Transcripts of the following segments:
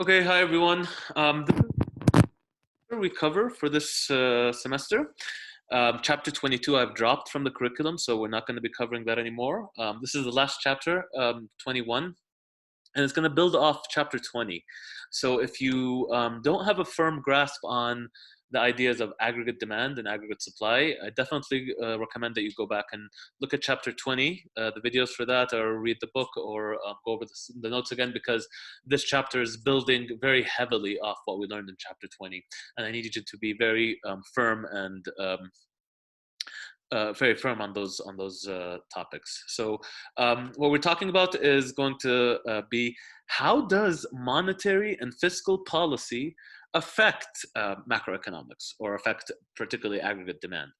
Okay, hi everyone. This is what we cover for this semester. Chapter 22 I've dropped from the curriculum, so we're not going to be covering that anymore. This is the last chapter, 21, and it's going to build off chapter 20. So if you don't have a firm grasp on the ideas of aggregate demand and aggregate supply, I definitely recommend that you go back and look at chapter 20, the videos for that, or read the book, or go over the notes again, because this chapter is building very heavily off what we learned in chapter 20. And I need you to be very firm and very firm on those topics. So what we're talking about is going to be, how does monetary and fiscal policy affect macroeconomics, or affect particularly aggregate demand?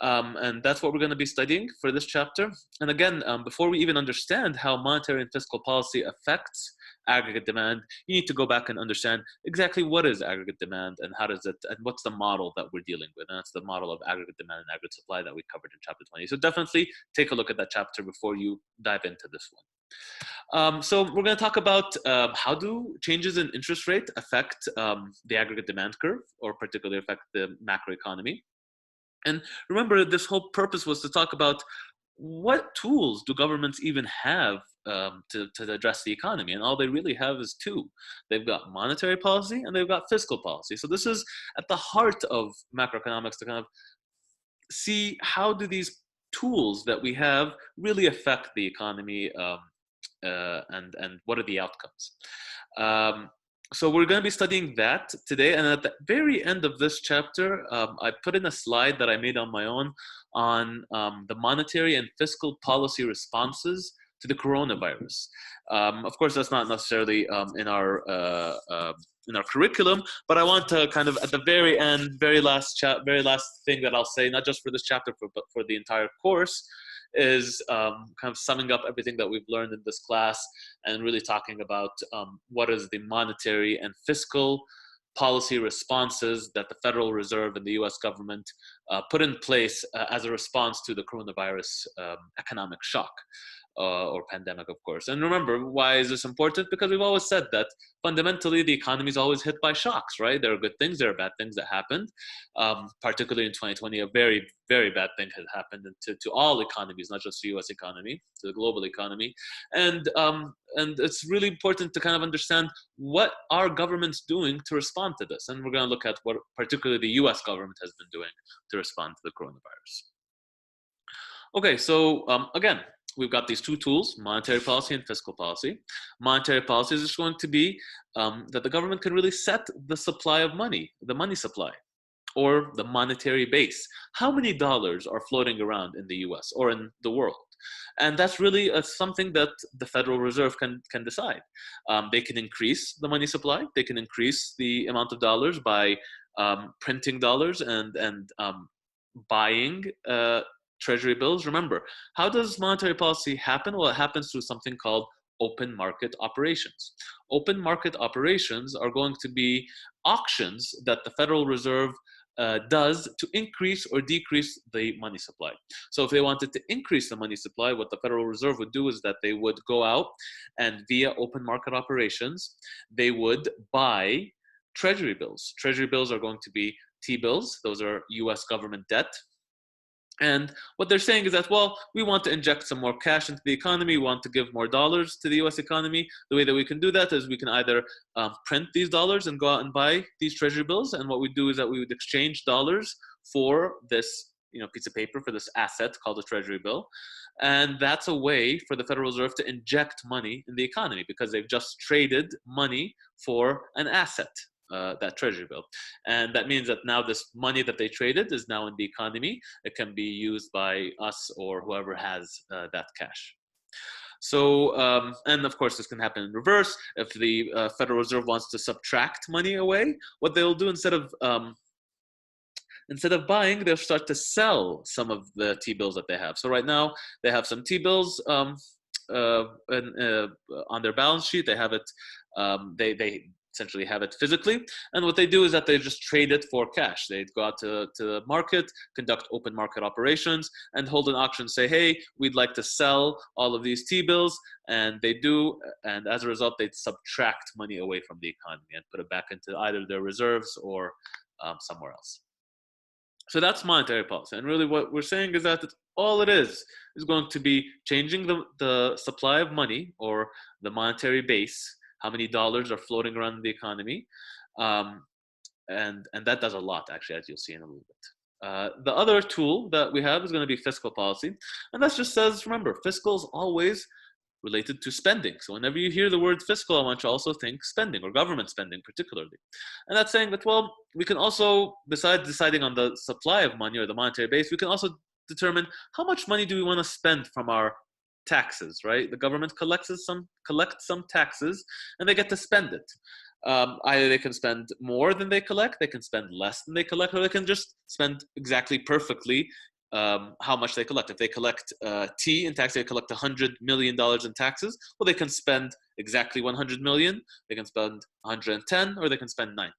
And that's what we're going to be studying for this chapter. And again, before we even understand how monetary and fiscal policy affects aggregate demand, you need to go back and understand exactly what is aggregate demand, and how does it, and what's the model that we're dealing with. And that's the model of aggregate demand and aggregate supply that we covered in chapter 20. So definitely take a look at that chapter before you dive into this one. So we're going to talk about how do changes in interest rate affect the aggregate demand curve, or particularly affect the macroeconomy. And remember, this whole purpose was to talk about what tools do governments even have to address the economy. And all they really have is two. They've got monetary policy and they've got fiscal policy. So this is at the heart of macroeconomics, to kind of see how do these tools that we have really affect the economy, and what are the outcomes. So we're going to be studying that today. And at the very end of this chapter, I put in a slide that I made on my own on the monetary and fiscal policy responses to the coronavirus. Of course, that's not necessarily in our curriculum, but I want to kind of at the very end, very last thing that I'll say, not just for this chapter, but for the entire course, is kind of summing up everything that we've learned in this class, and really talking about what is the monetary and fiscal policy responses that the Federal Reserve and the US government put in place as a response to the coronavirus economic shock. Or pandemic, of course. And remember, why is this important? Because we've always said that fundamentally the economy is always hit by shocks, right? There are good things, there are bad things that happened. Particularly in 2020, a very, very bad thing had happened to all economies, not just the US economy, to the global economy. And it's really important to kind of understand what are governments doing to respond to this. And we're going to look at what particularly the US government has been doing to respond to the coronavirus. Okay, so again, we've got these two tools, monetary policy and fiscal policy. Monetary policy is just going to be that the government can really set the supply of money, the money supply, or the monetary base. How many dollars are floating around in the US or in the world? And that's really something that the Federal Reserve can decide. They can increase the money supply. They can increase the amount of dollars by printing dollars and buying treasury bills. Remember, how does monetary policy happen? Well, it happens through something called open market operations. Open market operations are going to be auctions that the Federal Reserve does to increase or decrease the money supply. So if they wanted to increase the money supply, what the Federal Reserve would do is that they would go out and via open market operations, they would buy treasury bills. Treasury bills are going to be T-bills. Those are US government debt. And what they're saying is that, well, we want to inject some more cash into the economy. We want to give more dollars to the US economy. The way that we can do that is we can either print these dollars and go out and buy these treasury bills. And what we do is that we would exchange dollars for this piece of paper, for this asset called a treasury bill. And that's a way for the Federal Reserve to inject money in the economy, because they've just traded money for an asset. That treasury bill. And that means that now this money that they traded is now in the economy. It can be used by us or whoever has that cash. So, and of course, this can happen in reverse. If the Federal Reserve wants to subtract money away, what they'll do instead of buying, they'll start to sell some of the T-bills that they have. So right now, they have some T-bills on their balance sheet. They have it. essentially have it physically. And what they do is that they just trade it for cash. They go out to the market, conduct open market operations, and hold an auction, say, hey, we'd like to sell all of these T-bills. And they do. And as a result, they subtract money away from the economy and put it back into either their reserves or somewhere else. So that's monetary policy. And really what we're saying is that all it is going to be changing the supply of money, or the monetary base, how many dollars are floating around the economy. And that does a lot, actually, as you'll see in a little bit. The other tool that we have is going to be fiscal policy. And that just says, remember, fiscal is always related to spending. So whenever you hear the word fiscal, I want you to also think spending, or government spending particularly. And that's saying that, well, we can also, besides deciding on the supply of money or the monetary base, we can also determine how much money do we want to spend from our taxes, right? The government collects some taxes, and they get to spend it. Either they can spend more than they collect, they can spend less than they collect, or they can just spend exactly perfectly how much they collect. If they collect T in tax, they collect $100 million in taxes, well, they can spend exactly 100 million, they can spend 110, or they can spend 90.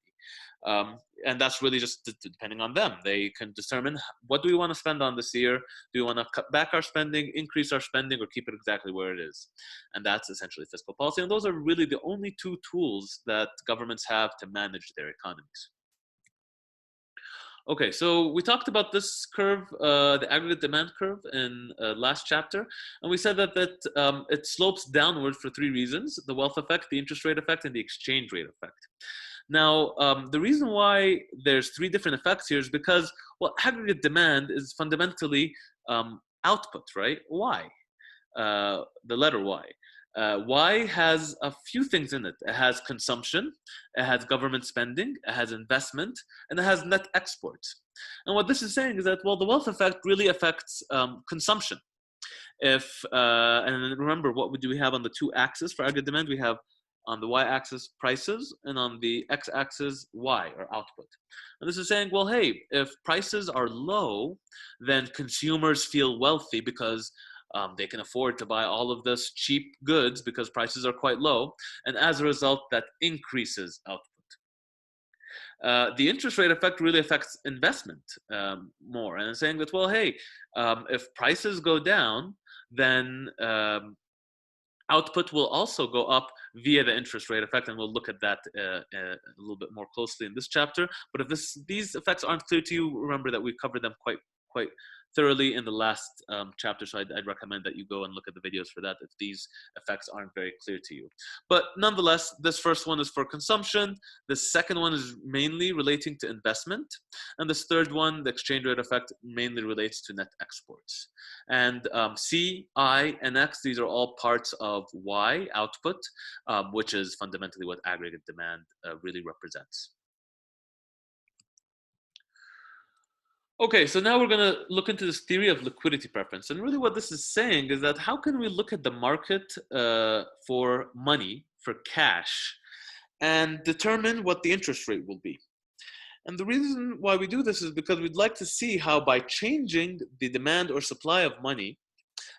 And that's really just depending on them. They can determine, what do we want to spend on this year? Do we want to cut back our spending, increase our spending, or keep it exactly where it is? And that's essentially fiscal policy. And those are really the only two tools that governments have to manage their economies. Okay, so we talked about this curve, the aggregate demand curve, in last chapter, and we said that it slopes downward for three reasons: the wealth effect, the interest rate effect, and the exchange rate effect. Now, the reason why there's three different effects here is because, well, aggregate demand is fundamentally output, right? Y, the letter Y. Y has a few things in it. It has consumption, it has government spending, it has investment, and it has net exports. And what this is saying is that, well, the wealth effect really affects consumption. And remember, what do we have on the two axes for aggregate demand? We have on the y-axis prices, and on the x-axis y, or output. And this is saying, well, hey, if prices are low, then consumers feel wealthy because they can afford to buy all of this cheap goods because prices are quite low. And as a result, that increases output. The interest rate effect really affects investment more. And it's saying that, well, hey, if prices go down, then output will also go up via the interest rate effect, and we'll look at that a little bit more closely in this chapter. But if these effects aren't clear to you, remember that we covered them quite thoroughly in the last chapter, so I'd recommend that you go and look at the videos for that if these effects aren't very clear to you. But nonetheless, this first one is for consumption, the second one is mainly relating to investment, and this third one, the exchange rate effect, mainly relates to net exports. And C, I, and X, these are all parts of Y, output, which is fundamentally what aggregate demand really represents. Okay, so now we're going to look into this theory of liquidity preference. And really what this is saying is that, how can we look at the market for money, for cash, and determine what the interest rate will be? And the reason why we do this is because we'd like to see how, by changing the demand or supply of money,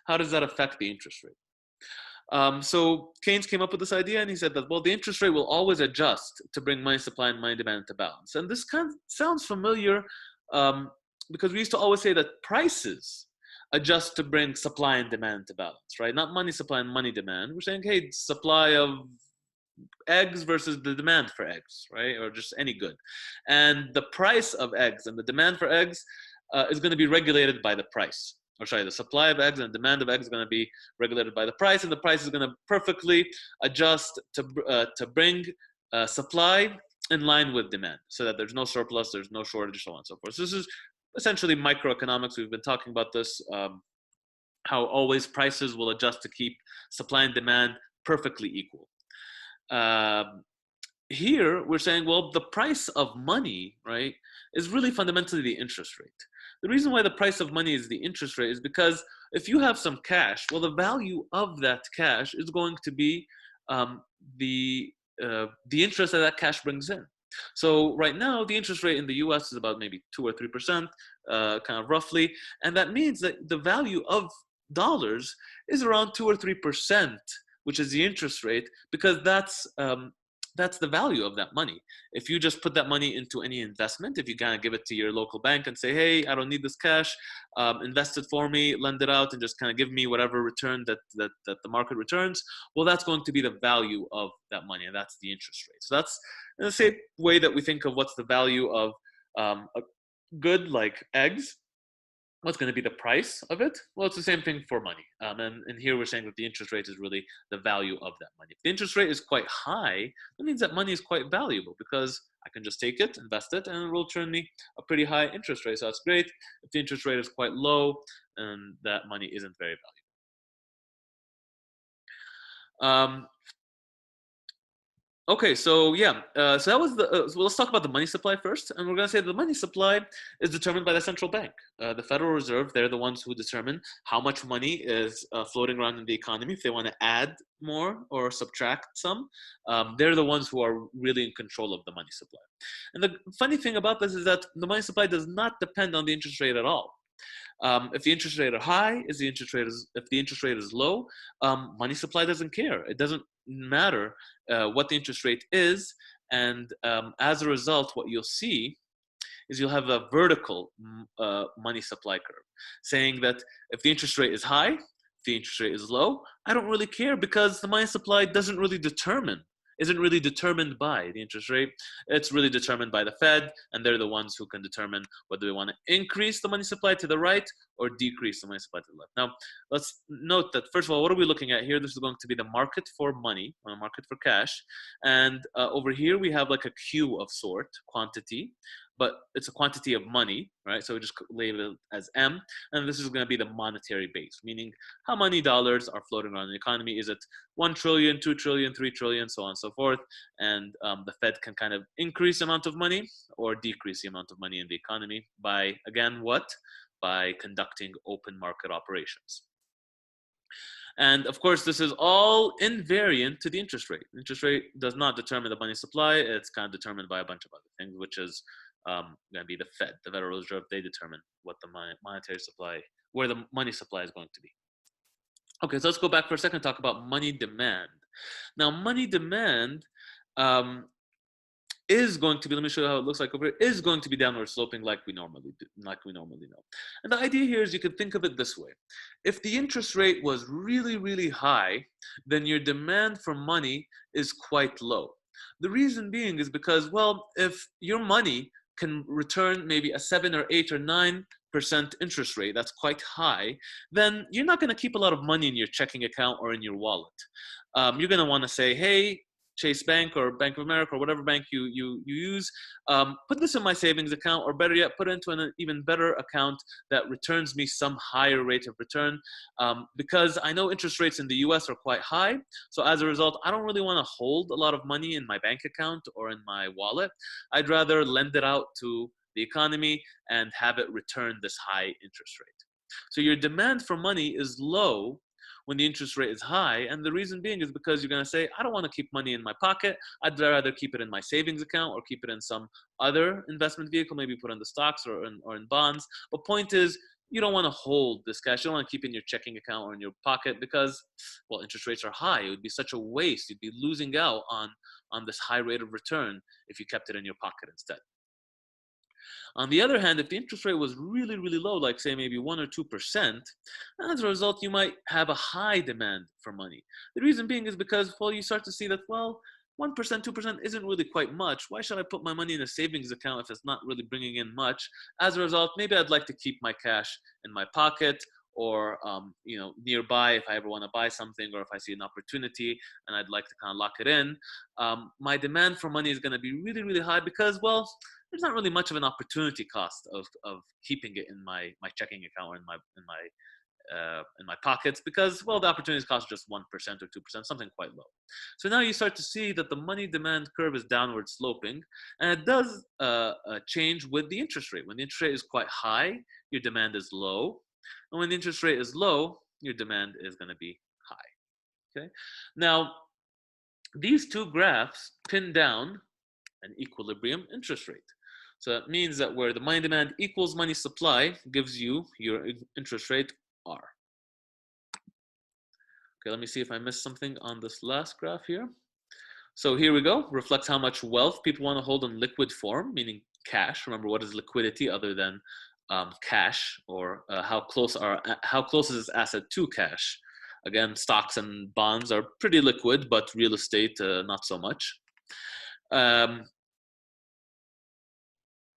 how does that affect the interest rate? So Keynes came up with this idea, and he said that, well, the interest rate will always adjust to bring money supply and money demand into balance. And this kind of sounds familiar, because we used to always say that prices adjust to bring supply and demand to balance, right? Not money supply and money demand. We're saying, hey, supply of eggs versus the demand for eggs, right? Or just any good. And the price of eggs and the demand for eggs is going to be regulated by the price. Or sorry, the supply of eggs and demand of eggs is going to be regulated by the price, and the price is going to perfectly adjust to bring supply in line with demand, so that there's no surplus, there's no shortage, so on and so forth. So this is essentially microeconomics. We've been talking about this, how always prices will adjust to keep supply and demand perfectly equal. Here we're saying, well, the price of money, right, is really fundamentally the interest rate. The reason why the price of money is the interest rate is because if you have some cash, well, the value of that cash is going to be the interest that cash brings in. So right now, the interest rate in the US is about maybe 2 or 3%, kind of roughly. And that means that the value of dollars is around 2 or 3%, which is the interest rate, because that's that's the value of that money. If you just put that money into any investment, if you kind of give it to your local bank and say, hey, I don't need this cash, invest it for me, lend it out, and just kind of give me whatever return that the market returns, well, that's going to be the value of that money, and that's the interest rate. So that's in the same way that we think of what's the value of a good like eggs. What's going to be the price of it? Well, it's the same thing for money. And here we're saying that the interest rate is really the value of that money. If the interest rate is quite high, that means that money is quite valuable because I can just take it, invest it, and it will turn me a pretty high interest rate. So that's great. If the interest rate is quite low, then that money isn't very valuable. Okay, so yeah, so that was the. So let's talk about the money supply first, and we're going to say the money supply is determined by the central bank, the Federal Reserve. They're the ones who determine how much money is floating around in the economy. If they want to add more or subtract some, they're the ones who are really in control of the money supply. And the funny thing about this is that the money supply does not depend on the interest rate at all. If the interest rate are high, if the interest rate is low, money supply doesn't care. It doesn't matter what the interest rate is, and as a result, what you'll see is you'll have a vertical money supply curve, saying that if the interest rate is high, if the interest rate is low, I don't really care because the money supply isn't really determined by the interest rate. It's really determined by the Fed, and they're the ones who can determine whether they want to increase the money supply to the right or decrease the money supply to the left. Now, let's note that, first of all, what are we looking at here? This is going to be the market for money, or a market for cash. And over here, we have like a Q of sort, quantity, but it's a quantity of money, right? So we just label it as M, and this is going to be the monetary base, meaning how many dollars are floating around the economy. Is it 1 trillion, 2 trillion, 3 trillion, so on and so forth? And the Fed can kind of increase the amount of money or decrease the amount of money in the economy by, again, what? By conducting open market operations. And of course, this is all invariant to the interest rate. The interest rate does not determine the money supply. It's kind of determined by a bunch of other things, which is going to be the Fed, the Federal Reserve. They determine what the monetary supply, where the money supply is going to be. Okay, so let's go back for a second and talk about money demand. Now, money demand is going to be, let me show you how it looks like over here, is going to be downward sloping like we normally know. And the idea here is you can think of it this way. If the interest rate was really, really high, then your demand for money is quite low. The reason being is because, well, if your money can return maybe a 7 or 8 or 9% interest rate, that's quite high, then you're not going to keep a lot of money in your checking account or in your wallet. You're going to want to say, hey, Chase Bank or Bank of America or whatever bank you use, put this in my savings account, or better yet, put it into an even better account that returns me some higher rate of return, because I know interest rates in the US are quite high. So as a result, I don't really want to hold a lot of money in my bank account or in my wallet. I'd rather lend it out to the economy and have it return this high interest rate. So your demand for money is low when the interest rate is high. And the reason being is because you're going to say, I don't want to keep money in my pocket. I'd rather keep it in my savings account or keep it in some other investment vehicle, maybe put in the stocks or in bonds. But point is, you don't want to hold this cash. You don't want to keep it in your checking account or in your pocket because, well, interest rates are high. It would be such a waste. You'd be losing out on this high rate of return if you kept it in your pocket instead. On the other hand, if the interest rate was really, really low, like say maybe 1 or 2%, as a result, you might have a high demand for money. The reason being is because, well, you start to see that, well, 1%, 2% isn't really quite much. Why should I put my money in a savings account if it's not really bringing in much? As a result, maybe I'd like to keep my cash in my pocket or nearby if I ever want to buy something or if I see an opportunity and I'd like to kind of lock it in. My demand for money is going to be really, really high because, well, there's not really much of an opportunity cost of keeping it in my checking account or in my pockets because, well, the opportunity cost is just 1% or 2%, something quite low. So now you start to see that the money demand curve is downward sloping, and it does change with the interest rate. When the interest rate is quite high, your demand is low, and when the interest rate is low, your demand is going to be high. Okay, now these two graphs pin down an equilibrium interest rate. So that means that where the money demand equals money supply gives you your interest rate R. Okay, let me see if I missed something on this last graph here. So here we go. Reflects how much wealth people want to hold in liquid form, meaning cash. Remember, what is liquidity other than cash, or how close is this asset to cash? Again, stocks and bonds are pretty liquid, but real estate not so much. Um,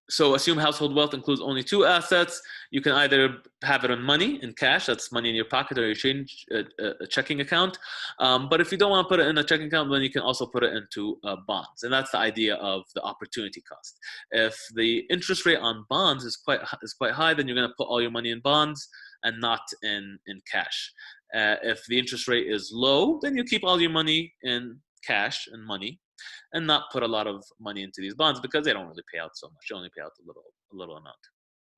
so assume household wealth includes only two assets. You can either have it in money, in cash, that's money in your pocket, or your change a checking account. But if you don't want to put it in a checking account, then you can also put it into bonds, and that's the idea of the opportunity cost. If the interest rate on bonds is quite high, then you're going to put all your money in bonds and not in cash. If the interest rate is low, then you keep all your money in cash and money, and not put a lot of money into these bonds because they don't really pay out so much. They only pay out a little amount.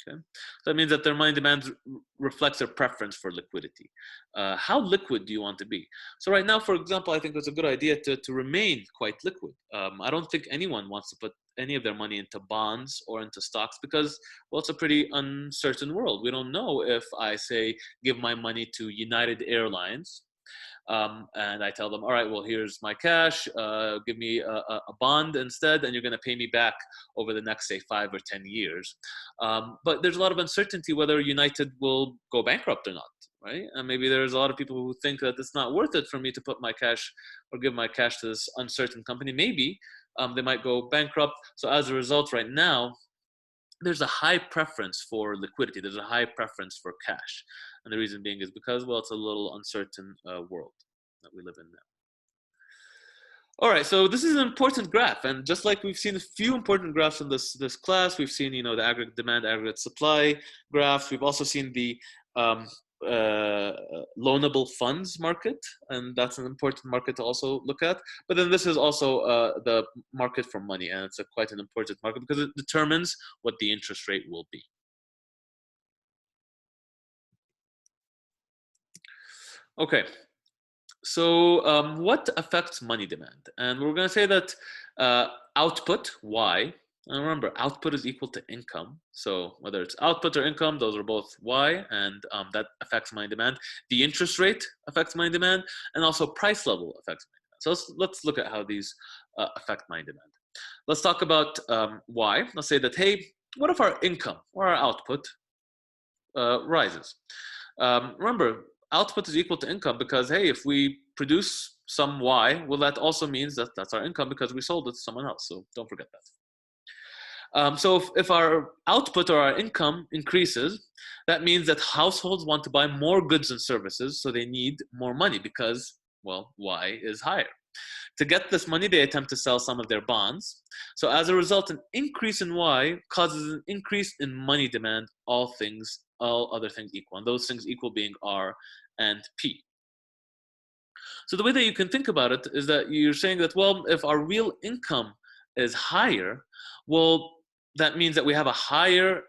Okay, so that means that their money demand reflects their preference for liquidity. How liquid do you want to be? So right now, for example, I think it's a good idea to remain quite liquid. I don't think anyone wants to put any of their money into bonds or into stocks because, well, it's a pretty uncertain world. We don't know if I say give my money to United Airlines, and I tell them, all right, well, here's my cash, give me a bond instead, and you're going to pay me back over the next, say, 5 or 10 years. But there's a lot of uncertainty whether United will go bankrupt or not, right? And maybe there's a lot of people who think that it's not worth it for me to put my cash or give my cash to this uncertain company. Maybe they might go bankrupt. So as a result, right now, there's a high preference for liquidity. There's a high preference for cash. And the reason being is because, well, it's a little uncertain world that we live in now. All right, so this is an important graph. And just like we've seen a few important graphs in this class, we've seen, the aggregate demand, aggregate supply graphs. We've also seen the loanable funds market, and that's an important market to also look at. But then this is also the market for money, and it's quite an important market because it determines what the interest rate will be. Okay, so what affects money demand? And we're going to say that output, Y, and remember, output is equal to income. So whether it's output or income, those are both Y, and that affects money demand. The interest rate affects money demand, and also price level affects money demand. So let's look at how these affect money demand. Let's talk about Y. Let's say that, hey, what if our income or our output rises? Remember, output is equal to income because, hey, if we produce some Y, well, that also means that that's our income because we sold it to someone else. So don't forget that. So if our output or our income increases, that means that households want to buy more goods and services, so they need more money because, well, Y is higher. To get this money, they attempt to sell some of their bonds. So as a result, an increase in Y causes an increase in money demand, all other things equal. And those things equal being R and P. So the way that you can think about it is that you're saying that, well, if our real income is higher, well, that means that we have a higher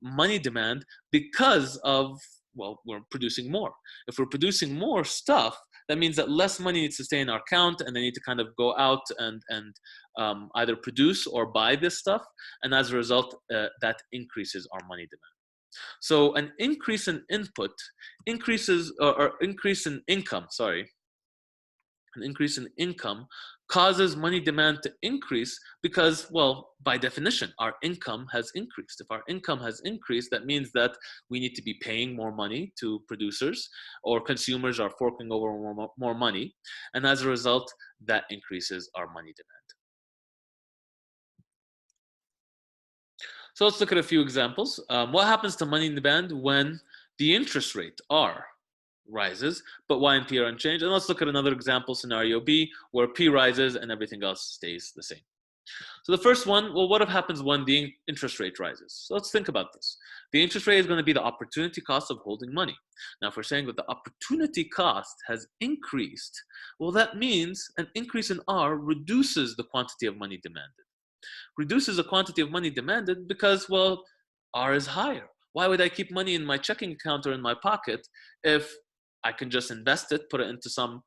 money demand because of, well, we're producing more. If we're producing more stuff, that means that less money needs to stay in our account, and they need to kind of go out and either produce or buy this stuff. And as a result, that increases our money demand. So an increase in input increases, or increase in income, an increase in income causes money demand to increase because, well, by definition, our income has increased. If our income has increased, that means that we need to be paying more money to producers, or consumers are forking over more money. And as a result, that increases our money demand. So let's look at a few examples. What happens to money demand when the interest rate, R, rises, but Y and P are unchanged? And let's look at another example, scenario B, where P rises and everything else stays the same. So the first one, well, what happens when the interest rate rises? So let's think about this. The interest rate is going to be the opportunity cost of holding money. Now, if we're saying that the opportunity cost has increased, well, that means an increase in R reduces the quantity of money demanded. Reduces the quantity of money demanded because, well, R is higher. Why would I keep money in my checking account or in my pocket if I can just invest it, put it into some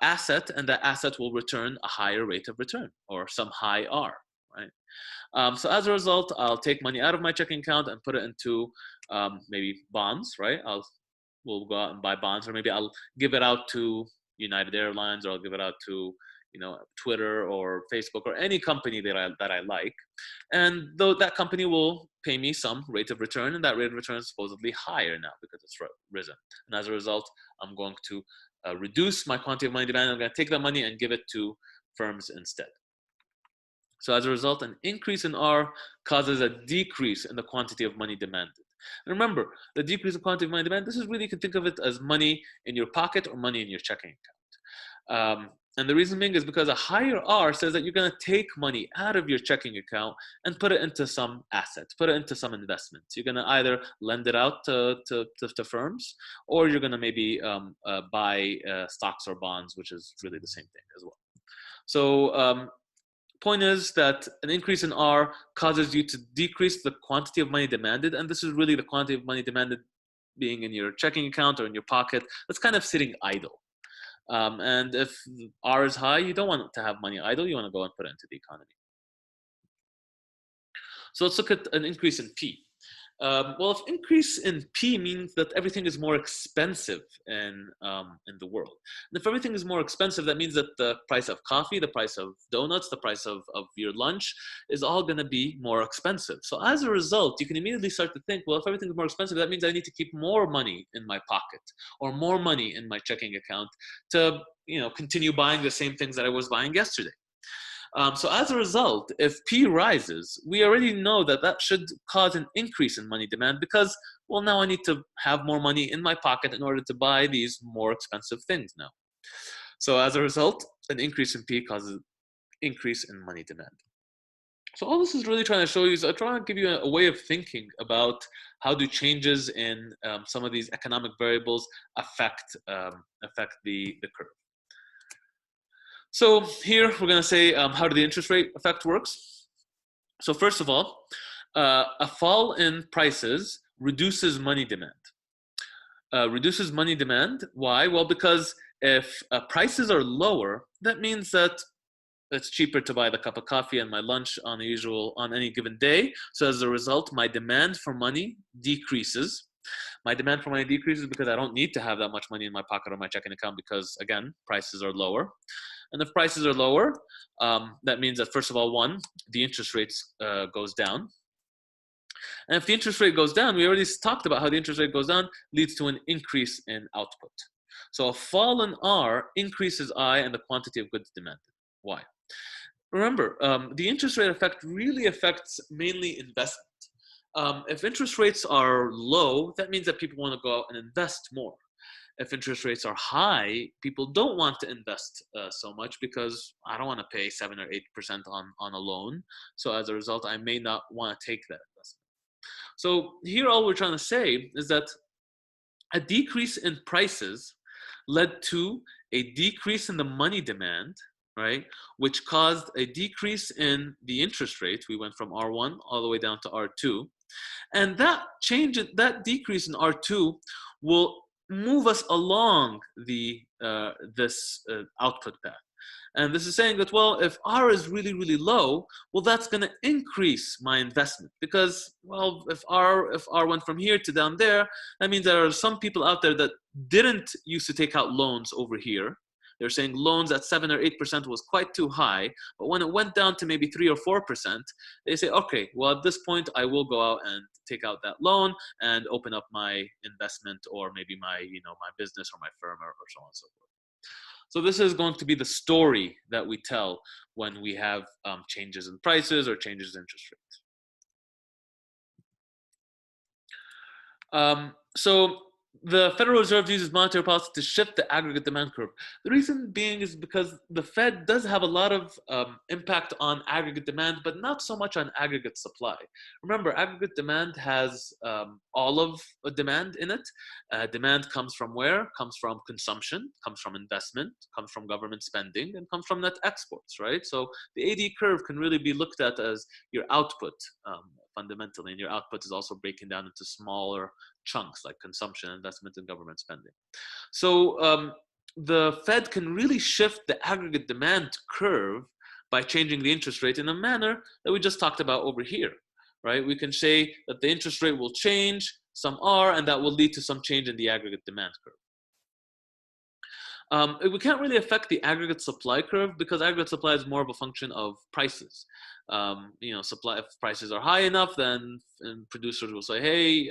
asset, and that asset will return a higher rate of return or some high R, right? So as a result, I'll take money out of my checking account and put it into maybe bonds, right? We'll go out and buy bonds, or maybe I'll give it out to United Airlines, or I'll give it out to Twitter or Facebook or any company that I like, and though that company will pay me some rate of return, and that rate of return is supposedly higher now because it's risen, and as a result, I'm going to reduce my quantity of money demand. I'm going to take that money and give it to firms instead. So as a result, an increase in R causes a decrease in the quantity of money demanded. And remember, the decrease in quantity of money demanded, this is really, you can think of it as money in your pocket or money in your checking account. And the reason being is because a higher R says that you're going to take money out of your checking account and put it into some assets, put it into some investments. You're going to either lend it out to firms, or you're going to maybe buy stocks or bonds, which is really the same thing as well. So point is that an increase in R causes you to decrease the quantity of money demanded, and this is really the quantity of money demanded being in your checking account or in your pocket that's kind of sitting idle. And if R is high, you don't want to have money idle, you want to go and put it into the economy. So let's look at an increase in P. Well, if increase in P means that everything is more expensive in the world. And if everything is more expensive, that means that the price of coffee, the price of donuts, the price of your lunch is all going to be more expensive. So as a result, you can immediately start to think, well, if everything is more expensive, that means I need to keep more money in my pocket or more money in my checking account to continue buying the same things that I was buying yesterday. So as a result, if P rises, we already know that that should cause an increase in money demand because, well, now I need to have more money in my pocket in order to buy these more expensive things now. So as a result, an increase in P causes increase in money demand. So all this is really trying to show you is I'm trying to give you a way of thinking about how do changes in some of these economic variables affect the curve. So here we're going to say how the interest rate effect works. So first of all, a fall in prices reduces money demand. Reduces money demand. Why? Well, because if prices are lower, that means that it's cheaper to buy the cup of coffee and my lunch on any given day. So as a result, my demand for money decreases. My demand for money decreases because I don't need to have that much money in my pocket or my checking account because, again, prices are lower. And if prices are lower, that means that, first of all, the interest rates goes down. And if the interest rate goes down, we already talked about how the interest rate goes down leads to an increase in output. So a fall in R increases I and the quantity of goods demanded. Why? Remember, the interest rate effect really affects mainly investment. If interest rates are low, that means that people want to go out and invest more. If interest rates are high, people don't want to invest so much because I don't want to pay 7 or 8% on a loan. So as a result, I may not want to take that investment. So here all we're trying to say is that a decrease in prices led to a decrease in the money demand, right? Which caused a decrease in the interest rate. We went from R1 all the way down to R2. And that decrease in R2 will move us along this output path. And this is saying that, well, if R is really, really low, well, that's going to increase my investment because, well, if R went from here to down there, that means there are some people out there that didn't used to take out loans over here. They're saying loans at 7 or 8% was quite too high, but when it went down to maybe 3 or 4%, they say, okay, well, at this point, I will go out and take out that loan and open up my investment or maybe my business or my firm or so on and so forth. So this is going to be the story that we tell when we have changes in prices or changes in interest rates. So the Federal Reserve uses monetary policy to shift the aggregate demand curve. The reason being is because the Fed does have a lot of impact on aggregate demand, but not so much on aggregate supply. Remember, aggregate demand has all of a demand in it. Demand comes from where? Comes from consumption, comes from investment, comes from government spending, and comes from net exports, right? So the AD curve can really be looked at as your output fundamentally, and your output is also breaking down into smaller chunks like consumption, investment, and government spending. So the Fed can really shift the aggregate demand curve by changing the interest rate in a manner that we just talked about over here, right? We can say that the interest rate will change some R, and that will lead to some change in the aggregate demand We can't really affect the aggregate supply curve because aggregate supply is more of a function of prices. Supply, if prices are high enough, then producers will say, hey,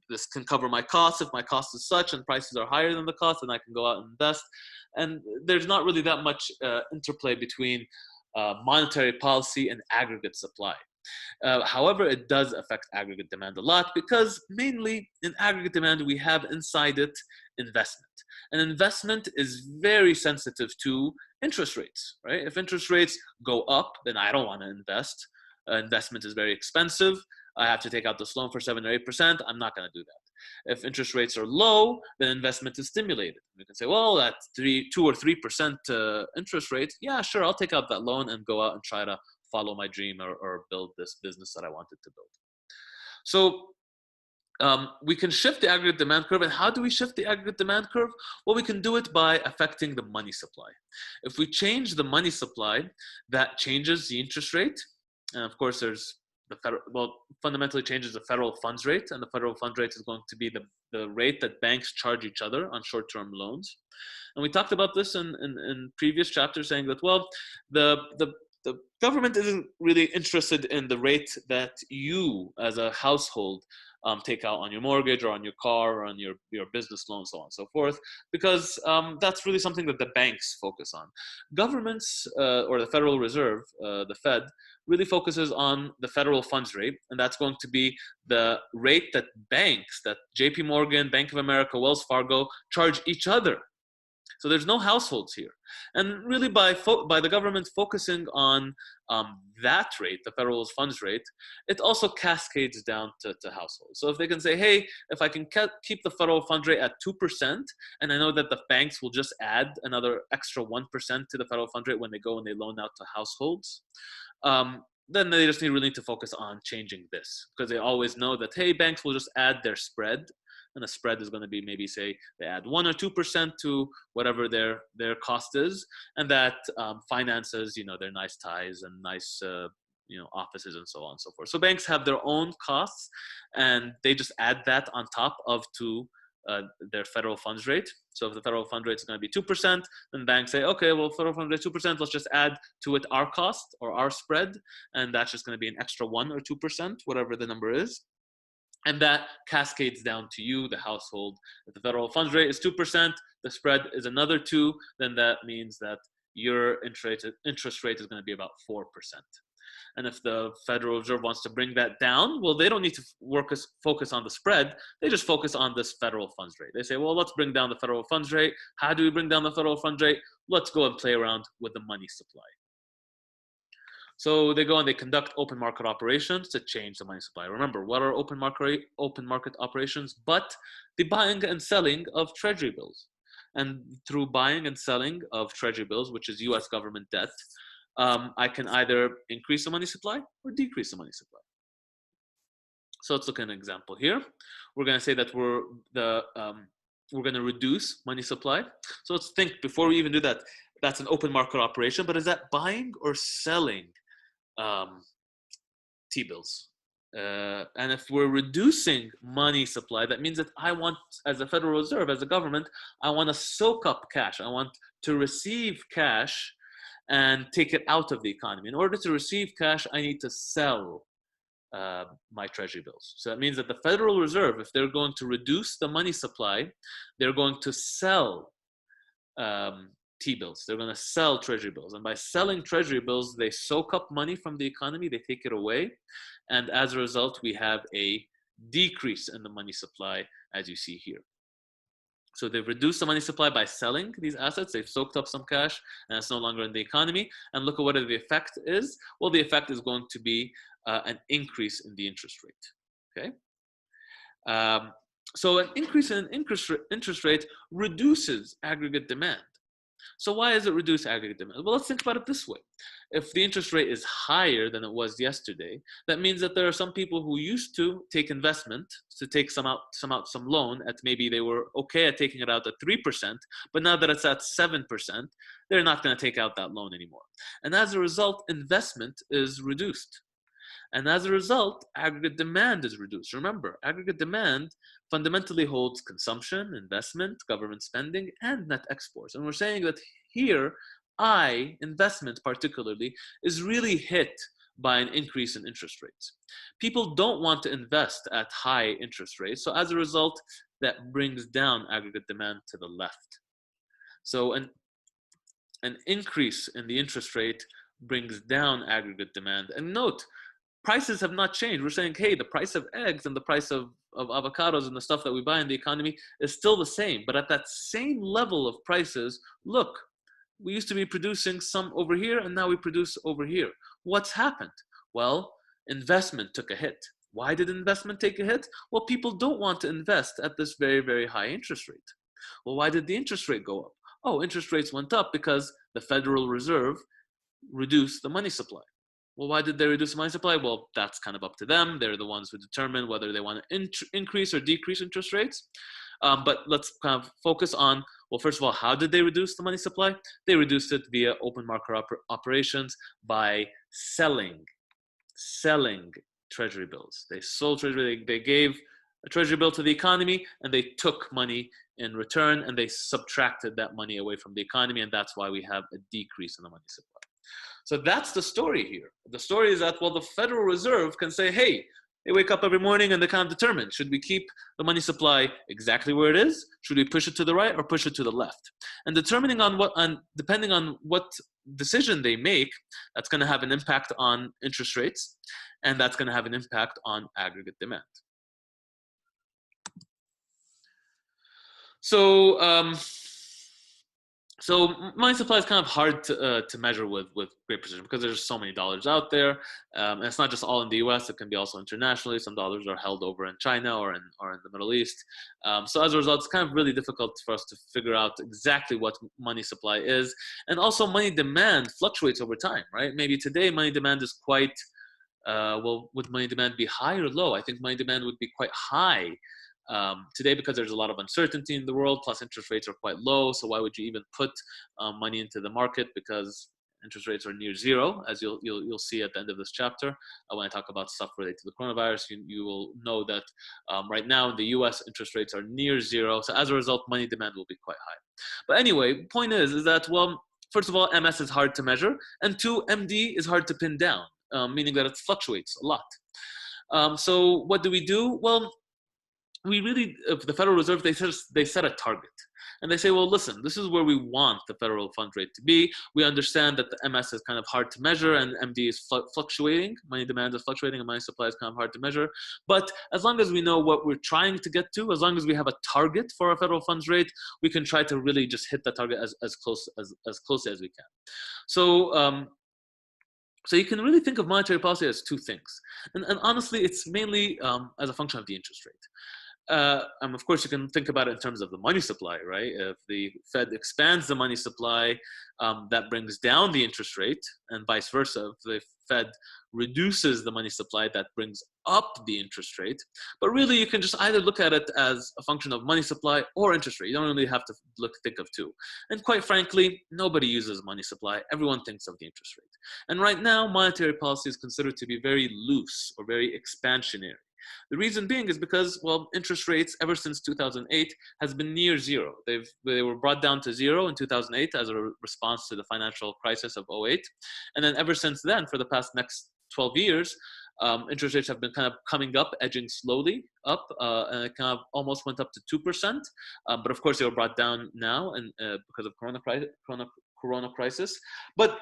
this can cover my costs. If my cost is such and prices are higher than the cost, then I can go out and invest. And there's not really that much interplay between monetary policy and aggregate supply. However, it does affect aggregate demand a lot because mainly in aggregate demand, we have inside it investment. And investment is very sensitive to interest rates, right? If interest rates go up, then I don't want to invest. Investment is very expensive. I have to take out this loan for 7 or 8%. I'm not going to do that. If interest rates are low, then investment is stimulated. You can say, well, at 2 or 3% interest rate, yeah, sure, I'll take out that loan and go out and try to follow my dream or build this business that I wanted to build. So we can shift the aggregate demand curve. And how do we shift the aggregate demand curve? Well, we can do it by affecting the money supply. If we change the money supply, that changes the interest rate. And of course, there's fundamentally changes the federal funds rate. And the federal funds rate is going to be the rate that banks charge each other on short-term loans. And we talked about this in previous chapters, saying that, well, the government isn't really interested in the rate that you as a household take out on your mortgage or on your car or on your business loan, so on and so forth, because that's really something that the banks focus on. Governments or the Federal Reserve, the Fed, really focuses on the federal funds rate, and that's going to be the rate that banks, that JP Morgan, Bank of America, Wells Fargo, charge each other. So there's no households here. And really by the government focusing on that rate, the federal funds rate, it also cascades down to households. So if they can say, hey, if I can keep the federal funds rate at 2%, and I know that the banks will just add another extra 1% to the federal funds rate when they go and they loan out to households, then they just really need to focus on changing this, because they always know that, hey, banks will just add their spread. And the spread is going to be maybe, say, they add 1 or 2% to whatever their cost is, and that finances, their nice ties and nice, offices and so on and so forth. So banks have their own costs, and they just add that on top of their federal funds rate. So if the federal fund rate is going to be 2%, then banks say, okay, well, federal fund rate 2%, let's just add to it our cost or our spread, and that's just going to be an extra 1 or 2%, whatever the number is. And that cascades down to you, the household. If the federal funds rate is 2%, the spread is another 2%, then that means that your interest rate is going to be about 4%. And if the Federal Reserve wants to bring that down, well, they don't need to focus on the spread. They just focus on this federal funds rate. They say, well, let's bring down the federal funds rate. How do we bring down the federal funds rate? Let's go and play around with the money supply. So they go and they conduct open market operations to change the money supply. Remember, what are open market operations? But the buying and selling of treasury bills. And through buying and selling of treasury bills, which is US government debt, I can either increase the money supply or decrease the money supply. So let's look at an example here. We're going to say that we're going to reduce money supply. So let's think, before we even do that, that's an open market operation, but is that buying or selling T-bills? And if we're reducing money supply, that means that I want, as a Federal Reserve, as a government, I want to soak up cash. I want to receive cash and take it out of the economy. In order to receive cash, I need to sell my treasury bills. So that means that the Federal Reserve, if they're going to reduce the money supply, they're going to sell T-bills. They're going to sell treasury bills. And by selling treasury bills, they soak up money from the economy, they take it away. And as a result, we have a decrease in the money supply, as you see here. So they've reduced the money supply by selling these assets. They've soaked up some cash, and it's no longer in the economy. And look at what the effect is. Well, the effect is going to be an increase in the interest rate. Okay. So an increase in interest rate reduces aggregate demand. So why does it reduce aggregate demand? Well, let's think about it this way. If the interest rate is higher than it was yesterday, that means that there are some people who used to take investment, to take some loan at, maybe they were okay at taking it out at 3%, but now that it's at 7%, they're not going to take out that loan anymore. And as a result, investment is reduced. And as a result, aggregate demand is reduced. Remember, aggregate demand fundamentally holds consumption, investment, government spending, and net exports. And we're saying that here, investment particularly, is really hit by an increase in interest rates. People don't want to invest at high interest rates. So as a result, that brings down aggregate demand to the left. So an increase in the interest rate brings down aggregate demand. And note, prices have not changed. We're saying, hey, the price of eggs and the price of avocados and the stuff that we buy in the economy is still the same. But at that same level of prices, look, we used to be producing some over here and now we produce over here. What's happened? Well, investment took a hit. Why did investment take a hit? Well, people don't want to invest at this very, very high interest rate. Well, why did the interest rate go up? Oh, interest rates went up because the Federal Reserve reduced the money supply. Well, why did they reduce the money supply? Well, that's kind of up to them. They're the ones who determine whether they want to increase or decrease interest rates. But let's kind of focus on, well, first of all, how did they reduce the money supply? They reduced it via open market operations by selling treasury bills. They sold treasury, they gave a treasury bill to the economy and they took money in return and they subtracted that money away from the economy, and that's why we have a decrease in the money supply. So that's the story here. The story is that, well, the Federal Reserve can say, hey, they wake up every morning and they kind of determine, should we keep the money supply exactly where it is? Should we push it to the right or push it to the left? And depending on what decision they make, that's going to have an impact on interest rates, and that's going to have an impact on aggregate demand. So money supply is kind of hard to measure with great precision because there's so many dollars out there, and it's not just all in the U.S. It can be also internationally. Some dollars are held over in China or in the Middle East. So as a result, it's kind of really difficult for us to figure out exactly what money supply is, and also money demand fluctuates over time, right? Maybe today money demand is quite well. Would money demand be high or low? I think money demand would be quite high. Today, because there's a lot of uncertainty in the world, plus interest rates are quite low. So why would you even put money into the market? Because interest rates are near zero, as you'll see at the end of this chapter. When I talk about stuff related to the coronavirus, you will know that right now in the U.S. interest rates are near zero. So as a result, money demand will be quite high. But anyway, point is that, well, first of all, MS is hard to measure, and two, MD is hard to pin down, meaning that it fluctuates a lot. So what do? Well, the Federal Reserve, they set a target. And they say, well, listen, this is where we want the federal fund rate to be. We understand that the MS is kind of hard to measure and MD is fluctuating. Money demand is fluctuating and money supply is kind of hard to measure. But as long as we know what we're trying to get to, as long as we have a target for our federal funds rate, we can try to really just hit that target as close as we can. So you can really think of monetary policy as two things. And honestly, it's mainly as a function of the interest rate. And of course, you can think about it in terms of the money supply, right? If the Fed expands the money supply, that brings down the interest rate, and vice versa. If the Fed reduces the money supply, that brings up the interest rate. But really, you can just either look at it as a function of money supply or interest rate. You don't really have to think of two. And quite frankly, nobody uses money supply. Everyone thinks of the interest rate. And right now, monetary policy is considered to be very loose or very expansionary. The reason being is because, well, interest rates ever since 2008 has been near zero. They were brought down to zero in 2008 as a response to the financial crisis of 2008. And then ever since then, for the past next 12 years, interest rates have been kind of coming up, edging slowly up, and it kind of almost went up to 2%. But of course, they were brought down now and because of corona crisis. But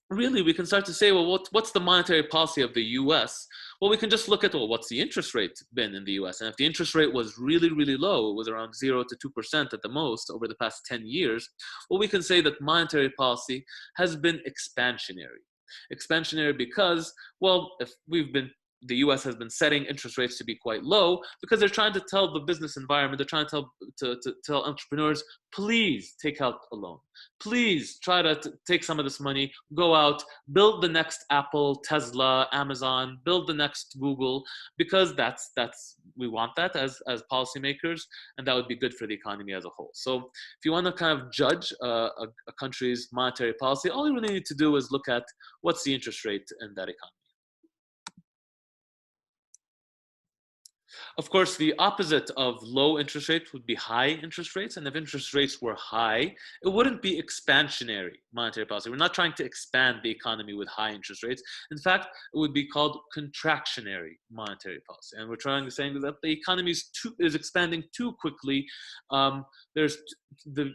really, we can start to say, well, what's the monetary policy of the U.S.? Well, we can just look at, well, what's the interest rate been in the U.S.? And if the interest rate was really, really low, it was around 0 to 2% at the most over the past 10 years, well, we can say that monetary policy has been expansionary. Expansionary because, well, the U.S. has been setting interest rates to be quite low because they're trying to tell the business environment, they're trying to tell entrepreneurs, please take out a loan. Please try to take some of this money, go out, build the next Apple, Tesla, Amazon, build the next Google, because we want that as policymakers, and that would be good for the economy as a whole. So if you want to kind of judge a country's monetary policy, all you really need to do is look at what's the interest rate in that economy. Of course, the opposite of low interest rates would be high interest rates. And if interest rates were high, it wouldn't be expansionary monetary policy. We're not trying to expand the economy with high interest rates. In fact, it would be called contractionary monetary policy. And we're trying to say that the economy is expanding too quickly. There's the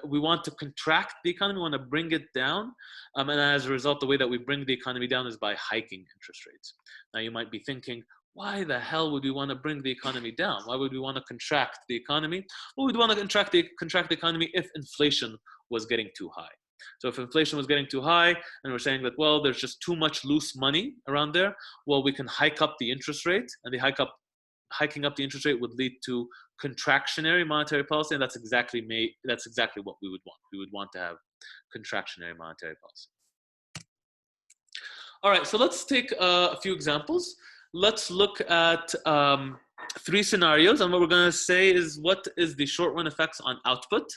we want to contract the economy, we want to bring it down. And as a result, the way that we bring the economy down is by hiking interest rates. Now, you might be thinking, why the hell would we want to bring the economy down? Why would we want to contract the economy? Well, we'd want to contract the economy if inflation was getting too high. So if inflation was getting too high and we're saying that, well, there's just too much loose money around there, well, we can hike up the interest rate, and hiking up the interest rate would lead to contractionary monetary policy, and that's exactly what we would want. We would want to have contractionary monetary policy. All right, so let's take a few examples. Let's look at 3 scenarios, and what we're going to say is what is the short-run effects on output,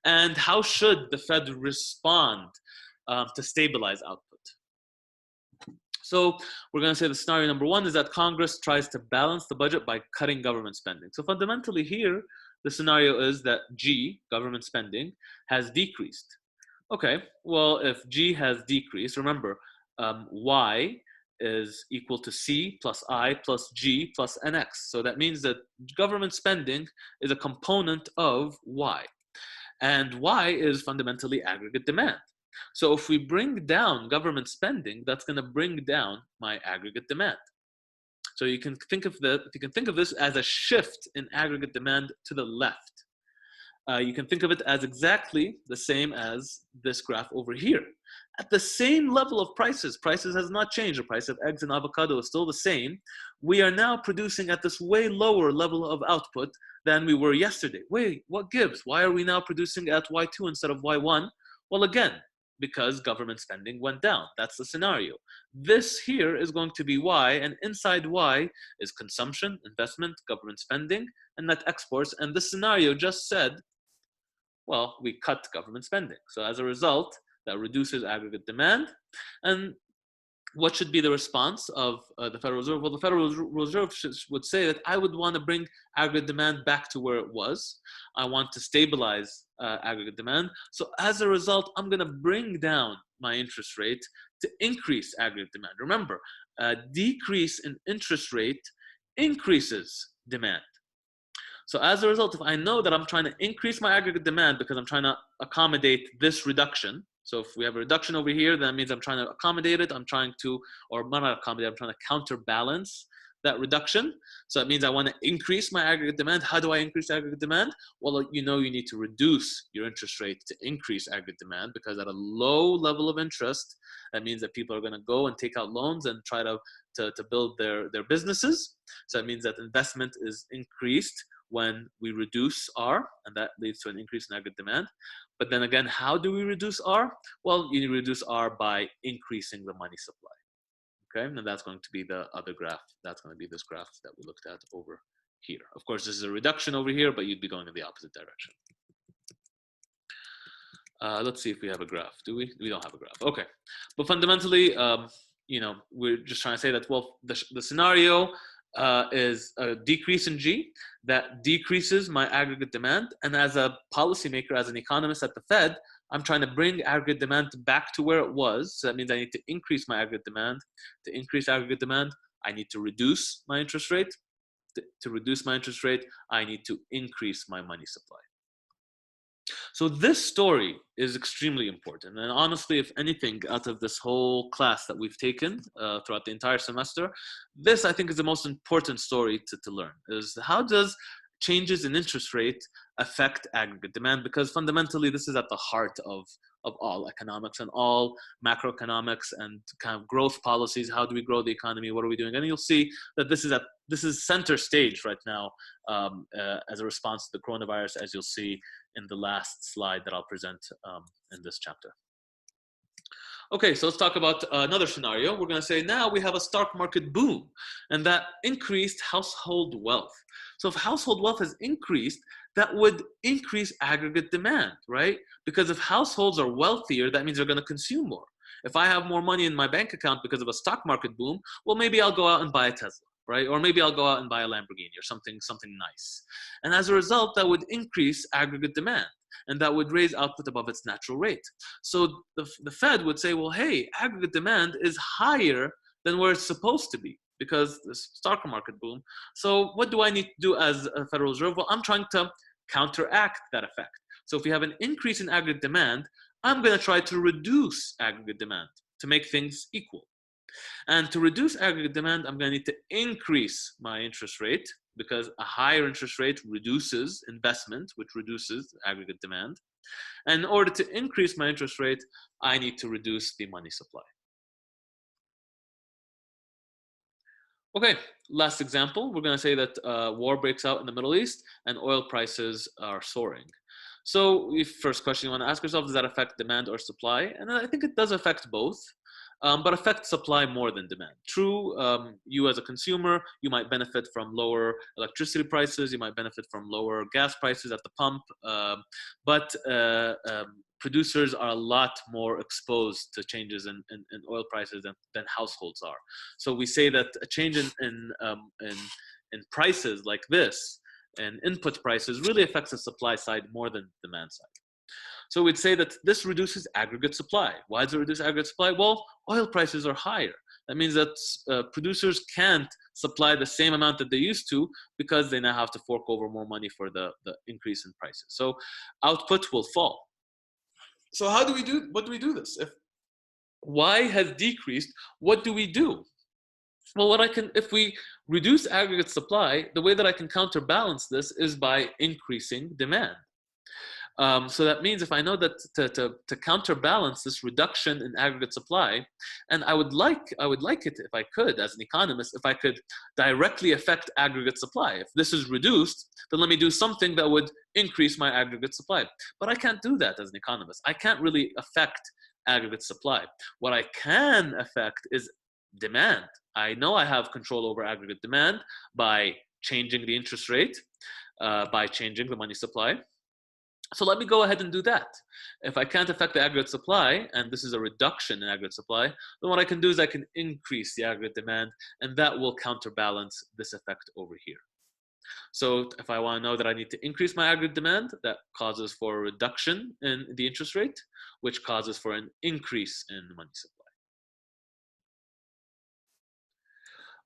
and how should the Fed respond to stabilize output. So we're going to say the scenario number 1 is that Congress tries to balance the budget by cutting government spending. So fundamentally here, the scenario is that G, government spending, has decreased. Okay, well, if G has decreased, remember, Y is equal to C plus I plus G plus NX. So that means that government spending is a component of Y. And Y is fundamentally aggregate demand. So if we bring down government spending, that's going to bring down my aggregate demand. So you can think of this as a shift in aggregate demand to the left. You can think of it as exactly the same as this graph over here. At the same level of prices has not changed. The price of eggs and avocado is still the same. We are now producing at this way lower level of output than we were yesterday. Wait, what gives? Why are we now producing at Y2 instead of Y1? Well, again, because government spending went down. That's the scenario. This here is going to be Y, and inside Y is consumption, investment, government spending, and net exports. And this scenario just said, well, we cut government spending. So as a result, that reduces aggregate demand. And what should be the response of the Federal Reserve? Well, the Federal Reserve would say that I would want to bring aggregate demand back to where it was. I want to stabilize aggregate demand. So as a result, I'm going to bring down my interest rate to increase aggregate demand. Remember, a decrease in interest rate increases demand. So as a result, if I know that I'm trying to increase my aggregate demand because I'm trying to accommodate this reduction, so if we have a reduction over here, that means I'm trying to accommodate it. I'm trying to counterbalance that reduction. So that means I want to increase my aggregate demand. How do I increase aggregate demand? Well, you need to reduce your interest rate to increase aggregate demand, because at a low level of interest, that means that people are going to go and take out loans and try to build their businesses. So that means that investment is increased when we reduce R, and that leads to an increase in aggregate demand. But then again, how do we reduce R? Well, you reduce R by increasing the money supply. Okay, and that's going to be the other graph. That's going to be this graph that we looked at over here. Of course, this is a reduction over here, but you'd be going in the opposite direction. Let's see if we have a graph. Do we? We don't have a graph. Okay, but fundamentally, we're just trying to say that, well, the scenario is a decrease in G that decreases my aggregate demand. And as a policymaker, as an economist at the Fed, I'm trying to bring aggregate demand back to where it was. So that means I need to increase my aggregate demand. To increase aggregate demand, I need to reduce my interest rate. To reduce my interest rate, I need to increase my money supply. So this story is extremely important. And honestly, if anything, out of this whole class that we've taken throughout the entire semester, this I think is the most important story to learn, is how does changes in interest rate affect aggregate demand? Because fundamentally, this is at the heart of all economics and all macroeconomics and kind of growth policies. How do we grow the economy? What are we doing? And you'll see that this is center stage right now as a response to the coronavirus, as you'll see in the last slide that I'll present in this chapter. Okay, so let's talk about another scenario. We're going to say now we have a stock market boom, and that increased household wealth. So if household wealth has increased, that would increase aggregate demand, right? Because if households are wealthier, that means they're going to consume more. If I have more money in my bank account because of a stock market boom, well, maybe I'll go out and buy a Tesla, right? Or maybe I'll go out and buy a Lamborghini or something nice. And as a result, that would increase aggregate demand, and that would raise output above its natural rate. So the Fed would say, well, hey, aggregate demand is higher than where it's supposed to be because the stock market boom. So what do I need to do as a Federal Reserve? Well, I'm trying to counteract that effect. So if we have an increase in aggregate demand, I'm going to try to reduce aggregate demand to make things equal. And to reduce aggregate demand, I'm going to need to increase my interest rate because a higher interest rate reduces investment, which reduces aggregate demand. And in order to increase my interest rate, I need to reduce the money supply. Okay, last example. We're going to say that war breaks out in the Middle East and oil prices are soaring. So the first question you want to ask yourself, does that affect demand or supply? And I think it does affect both. But affect supply more than demand. True, you as a consumer, you might benefit from lower electricity prices, you might benefit from lower gas prices at the pump, but producers are a lot more exposed to changes in oil prices than households are. So we say that a change in prices like this, and input prices really affects the supply side more than demand side. So we'd say that this reduces aggregate supply. Why does it reduce aggregate supply? Well, oil prices are higher. That means that producers can't supply the same amount that they used to because they now have to fork over more money for the increase in prices. So output will fall. So what do we do this? If Y has decreased, what do we do? Well, if we reduce aggregate supply, the way that I can counterbalance this is by increasing demand. So that means if I know that to counterbalance this reduction in aggregate supply, and I would like it if I could, as an economist, if I could directly affect aggregate supply. If this is reduced, then let me do something that would increase my aggregate supply. But I can't do that as an economist. I can't really affect aggregate supply. What I can affect is demand. I know I have control over aggregate demand by changing the interest rate, by changing the money supply. So let me go ahead and do that. If I can't affect the aggregate supply, and this is a reduction in aggregate supply, then what I can do is I can increase the aggregate demand, and that will counterbalance this effect over here. So if I want to know that I need to increase my aggregate demand, that causes for a reduction in the interest rate, which causes for an increase in the money supply.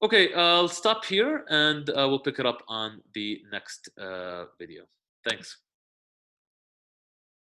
Okay, I'll stop here, and we'll pick it up on the next video. Thanks.